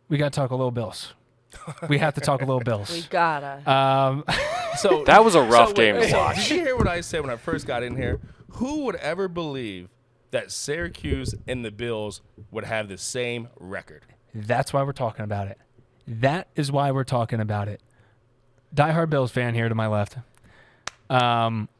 we got to talk a little Bills. We have to talk a little Bills. We gotta. So That was a rough game to so watch. Did you hear what I said when I first got in here? Who would ever believe that Syracuse and the Bills would have the same record? That's why we're talking about it. That is why we're talking about it. Diehard Bills fan here to my left.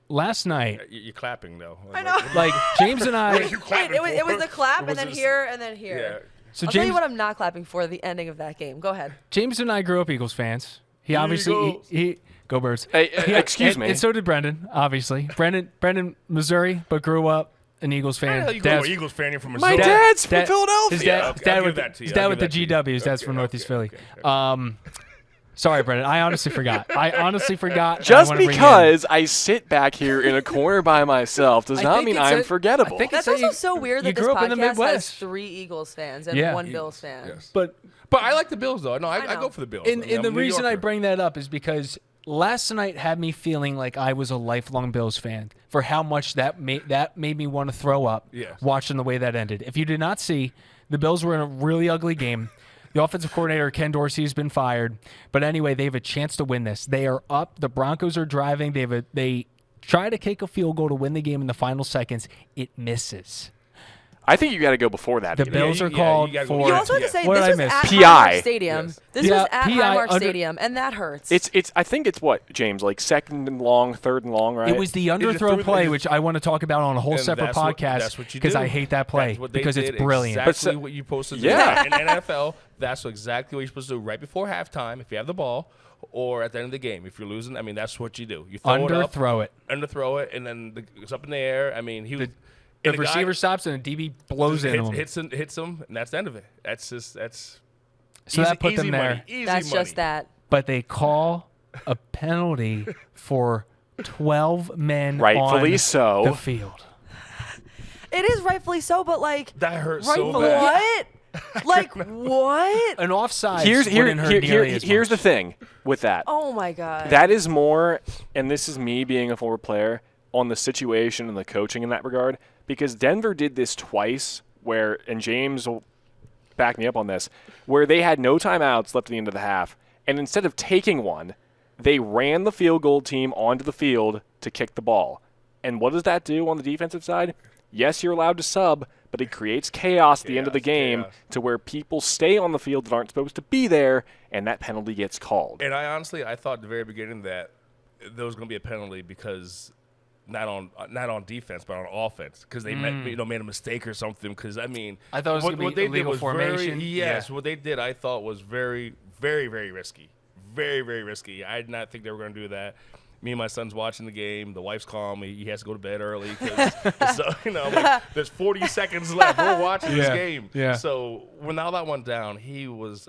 Last night, You're clapping though. I know. like James and I. Wait, it was the clap and then here and then here. Yeah. So I'll tell you James, what I'm not clapping for, the ending of that game. Go ahead. James and I grew up Eagles fans. He obviously he go Birds. Hey, excuse and, me. And so did Brendan, obviously. Brendan, Missouri, but grew up an Eagles fan. How the hell you go to Eagles fan? You're from My Missouri. dad's from Philadelphia. His dad, Yeah, okay, dad I'll with, give that to you. his dad I'll with the give that to you. GWs. Dad's from Okay, Northeast Philly. okay. Sorry, Brendan. I honestly forgot. and Just I wanna bring because I sit back here in a corner by myself does I not think mean it's I'm a- forgettable. I think That's it's also so weird you that this grew up in the podcast has Midwest. 3 Eagles fans and Yeah. 1 Bills fan. Yes. But But I like the Bills though. No, I know. go for the Bills. and I mean, I'm the a New reason I Yorker. bring that up is because last night had me feeling like I was a lifelong Bills fan for how much that made me want to throw up Yes. watching the way that ended. If you did not see, the Bills were in a really ugly game. The offensive coordinator, Ken Dorsey, has been fired. But anyway, they have a chance to win this. They are up. The Broncos are driving. They try to kick a field goal to win the game in the final seconds. It misses. I think you got to go before that. The beginning. Bills are you called gotta go for. with You it. also have to say What this did I was miss? at PI. Highmark Stadium. Yes. This Yeah, was at PI Highmark under- Stadium, and that hurts. It's. I think it's what, James, like second and long, third and long, right? It was the just threw underthrow the- play, it which I want to talk about on a whole And separate that's what podcast you because do. I hate that play That's what they because it's did, brilliant. Exactly what you're supposed to do. Yeah. In NFL, that's exactly what you're supposed to do right before halftime if you have the ball, or at the end of the game if you're losing. I mean, that's what you do. You throw it up, Underthrow it. underthrow it, and then it's up in the air. I mean, he was. The and guy receiver stops and the DB blows into him. hits him, and that's the end of it. That's So easy, that put easy them money, there. Easy That's money. just that. But they call a penalty for 12 men Rightfully on so. the field. It is rightfully so, but like, That hurt so rightfully bad. what? Like what? An offside here's wouldn't hurt nearly as here's the much. thing with that. Oh my god. That is more, and this is me being a former player, on the situation and the coaching in that regard, because Denver did this twice where, and James will back me up on this, where they had no timeouts left at the end of the half, and instead of taking one, they ran the field goal team onto the field to kick the ball. And what does that do on the defensive side? Yes, you're allowed to sub, but it creates chaos at the end of the game chaos. to where people stay on the field that aren't supposed to be there, and that penalty gets called. And I honestly, I thought at the very beginning that there was going to be a penalty because not on defense, but on offense, because they made a mistake or something. Because I mean, I thought it was what gonna be they did illegal was formation. yes, Yeah. what they did I thought was very, very, very risky, very, very risky. I did not think they were going to do that. Me and my son's watching the game. The wife's calling me. He has to go to bed early because so, like, there's 40 seconds left. We're watching this game. Yeah. So when all that went down, he was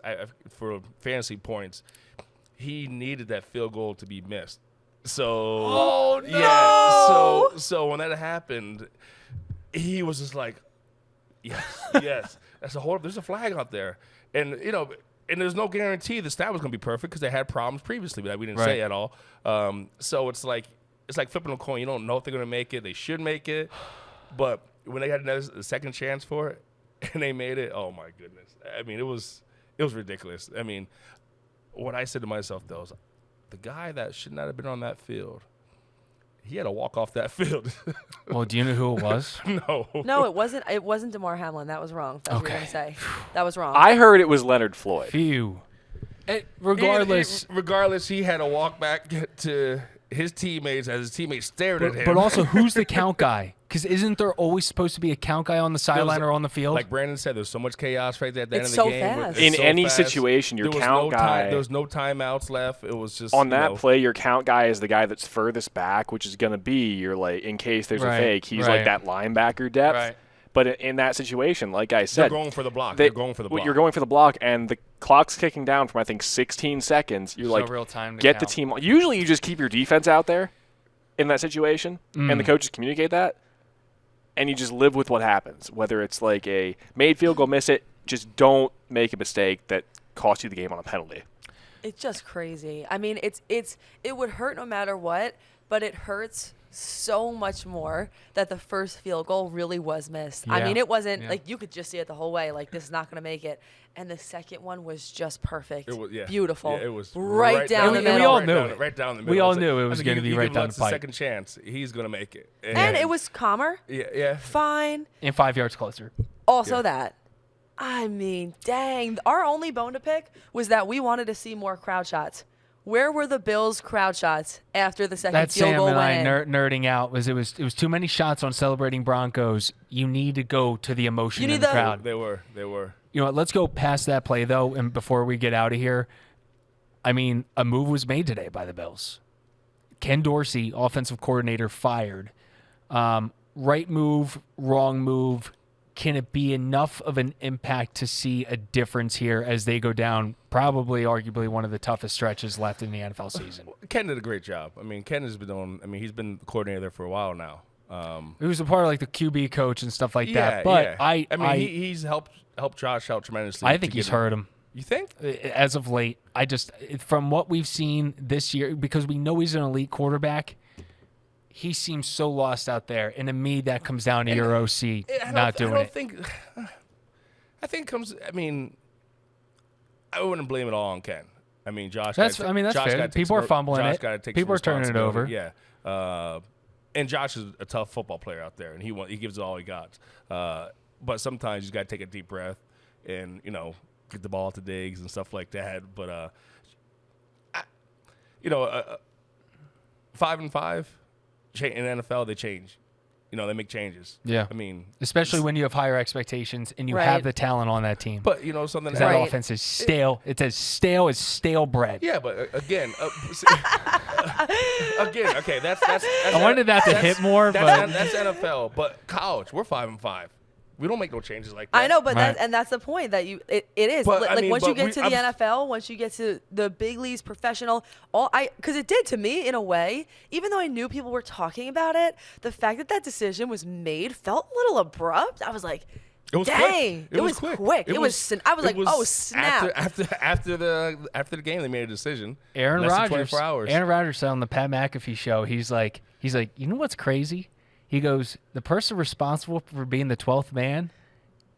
for fantasy points. He needed that field goal to be missed. So yeah, so when that happened, he was just like, yes. That's there's a flag out there, and and there's no guarantee the stat was going to be perfect because they had problems previously that we didn't say at all. So it's like flipping a coin. You don't know if they're going to make it. They should make it, but when they had a second chance for it and they made it, oh my goodness! I mean, it was ridiculous. I mean, what I said to myself though is, the guy that should not have been on that field, he had to walk off that field. Well, do you know who it was? No. No, it wasn't. It wasn't DeMar Hamlin. That was wrong. That's what you were gonna say. That was wrong. I heard it was Leonard Floyd. Phew. Regardless, he had to walk back to his teammates as his teammates stared at him. but also, who's the count guy? Because isn't there always supposed to be a count guy on the sideline or on the field? Like Brandon said, there's so much chaos right there at the It's end of so the game. fast. In It's so any fast. situation, your There was count no guy. there was no timeouts left. It was just On that play, your count guy is the guy that's furthest back, which is going to be your, like, in case there's a Right, fake, he's right. like that linebacker depth. Right. But in that situation, like I They're said, going for the block. they- They're going for the block. You're going for the block, and the clock's kicking down from I think 16 seconds. You're There's like, no real time to get the count. team. Usually, you just keep your defense out there in that situation, and the coaches communicate that, and you just live with what happens. Whether it's like a made field goal, miss it, just don't make a mistake that costs you the game on a penalty. It's just crazy. I mean, it would hurt no matter what, but it hurts so much more that the first field goal really was missed. I Yeah. mean, it wasn't Yeah. like you could just see it the whole way. Like, this is not going to make it. And the second one was just perfect. It was, yeah. Beautiful. Yeah, it was right down the and we middle. all knew it. Right down the middle. We all It's knew it I was think gonna you- be you right give down Lutz the pipe. a second chance. He's going to make it. And it was calmer, yeah. fine. And 5 yards closer. Also Yeah. that. I mean, dang. Our only bone to pick was that we wanted to see more crowd shots. Where were the Bills' crowd shots after the second That's field Sam goal and I went in? nerding out. It was too many shots on celebrating Broncos. You need to go to the emotion You in need the the- crowd. They were. You know what? Let's go past that play though, and before we get out of here, I mean, a move was made today by the Bills. Ken Dorsey, offensive coordinator, fired. Right move, wrong move. Can it be enough of an impact to see a difference here as they go down probably, arguably, one of the toughest stretches left in the NFL season? Ken did a great job. I mean, Ken has been doing. I mean, he's been the coordinator there for a while now. He was a part of like the QB coach and stuff like Yeah, that. But yeah. I mean, he's helped Josh out tremendously. I think to he's get him- hurt him. You think? As of late. I just, from what we've seen this year, because we know he's an elite quarterback, he seems so lost out there. And to me, that comes down to your OC not doing I don't it. think. I think it comes. I mean, I wouldn't blame it all on Ken. I mean, Josh. That's gotta I mean, that's Josh fair. gotta take People some- are fumbling Josh it. gotta take People some are turning it over. responsibility. Yeah. And Josh is a tough football player out there, and he gives it all he got. But sometimes you just got to take a deep breath and get the ball to Diggs and stuff like that. But 5-5 in NFL, they change. They make changes. Yeah. I mean, Especially when you have higher expectations and you Right. have the talent on that team. but something 'Cause that Right. offense is stale. It's as stale as stale bread. Yeah, but again, okay, that's I wanted that to hit more, but that's NFL. But college, we're 5-5. We don't make no changes like that. I know, but Right. that's the point that it is. But, Like I mean, once you but get we- to the NFL, once you get to the big leagues, professional, because it did to me in a way. Even though I knew people were talking about it, the fact that decision was made felt a little abrupt. I was like, It was dang, quick. it was quick. It was. I was like, oh snap. After the game, they made a decision. Aaron Less than Rodgers. 24 hours. Aaron Rodgers said on the Pat McAfee show, he's like, you know what's crazy? He goes, the person responsible for being the 12th man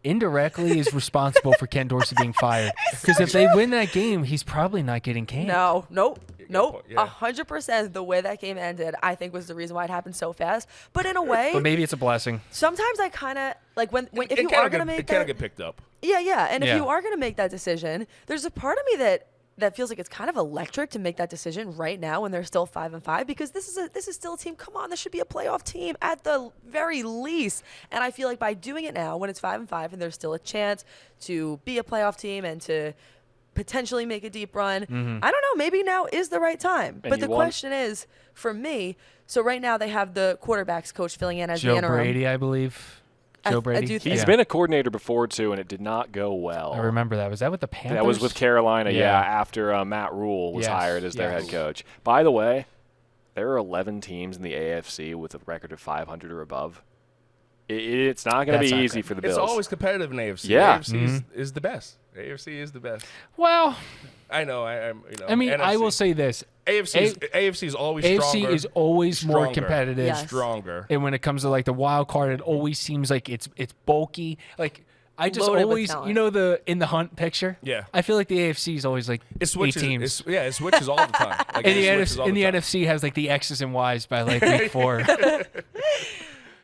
indirectly is responsible for Ken Dorsey being fired. Because if they win that game, he's probably not getting canned. Nope. Yeah. 100%. The way that game ended, I think, was the reason why it happened so fast. But in a way, But maybe it's a blessing. sometimes I kind of like when if It you kinda are gonna get- make it kind that. of get picked up. Yeah. And if Yeah. you are going to make that decision, there's a part of me that feels like it's kind of electric to make that decision right now when they're still 5-5 because this is still a team. Come on, this should be a playoff team at the very least. And I feel like by doing it now when it's 5-5 and there's still a chance to be a playoff team and to potentially make a deep run, I don't know, maybe now is the right time. And But you the want- question is, for me, so right now they have the quarterbacks coach filling in as the Joe interim. Brady, I believe. I- Joe I Brady. do think- He's Yeah. been a coordinator before too, and it did not go well. I remember that. Was that with the Panthers? That was with Carolina, Yeah. after Matt Rule was Yes, hired as their yes. head coach. By the way, there are 11 teams in the AFC with a record of 500 or above. It's not going to That's be not easy good. for the Bills. It's always competitive in AFC. Yeah. AFC is the best. AFC is the best. Well, I know. I mean, I will NFC. say this. AFC is always AFC stronger. is always more stronger, competitive. Yes. Stronger. And when it comes to like the wild card, it always seems like it's bulky. Like I just Loaded with always, talent. the in the hunt picture. Yeah. I feel like the AFC is always like It switches. 8 teams. It switches all the time. Like, And it the, switches all NFC, and the time. NFC has like the X's and Y's by like week 4.